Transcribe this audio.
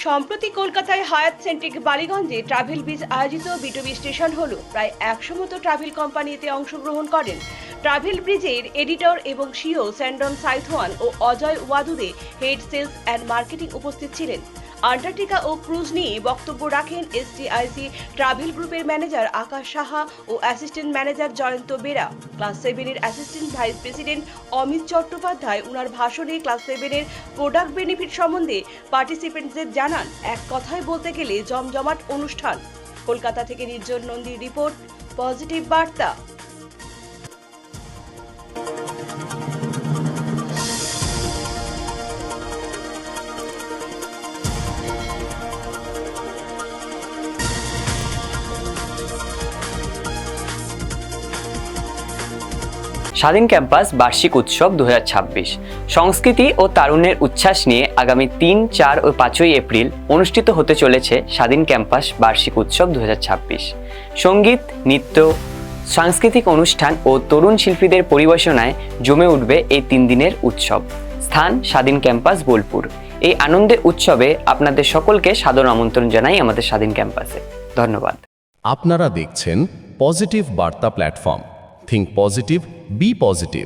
সম্প্রতি কলকাতায় হায়াত সেন্ট্রিক বালিগঞ্জে ট্রাভেল বিজ আয়োজিত বিটুবি স্টেশন হলো প্রায় 100 মতো ট্রাভেল কোম্পানি এতে অংশগ্রহণ করেন। ট্রাভেল ব্রিজের এডিটর এবং সিও স্যান্ডন সাইথওয়ান ও অজয় ওয়াদুদে হেড সেলস অ্যান্ড মার্কেটিং উপস্থিত ছিলেন। আন্টার্কটিকা ও ক্রুজ নিয়ে বক্তব্য রাখেন এসটিআইসি ট্রাভেল গ্রুপের ম্যানেজার আকাশ সাহা ও assistant manager Jayanta Bera. Class 7-এর assistant vice president Amit Chattopadhyay উনার ভাষণে ক্লাস 7-এর প্রোডাক্ট বেনিফিট সম্বন্ধে পার্টিসিপেন্টদের জানান। এক কথায় বলতে গেলে জমজমাট অনুষ্ঠান। কলকাতা থেকে নির্জন নন্দীর রিপোর্ট, পজিটিভ বার্তা। স্বাধীন ক্যাম্পাস বার্ষিক উৎসব 2026 সংস্কৃতি ও তারুণ্যের উচ্ছ্বাস নিয়ে আগামী 3, 4 ও 5ই এপ্রিল অনুষ্ঠিত হতে চলেছে স্বাধীন ক্যাম্পাস বার্ষিক উৎসব 2026। সঙ্গীত, নৃত্য, সাংস্কৃতিক অনুষ্ঠান ও তরুণ শিল্পীদের পরিবেশনায় জমে উঠবে এই 3 দিনের উৎসব। স্থান স্বাধীন ক্যাম্পাস বোলপুর। এই আনন্দের উৎসবে আপনাদের সকলকে সাদর আমন্ত্রণ জানাই আমাদের স্বাধীন ক্যাম্পাসে। ধন্যবাদ। আপনারা দেখছেন পজিটিভ বার্তা platform. Think positive, be positive.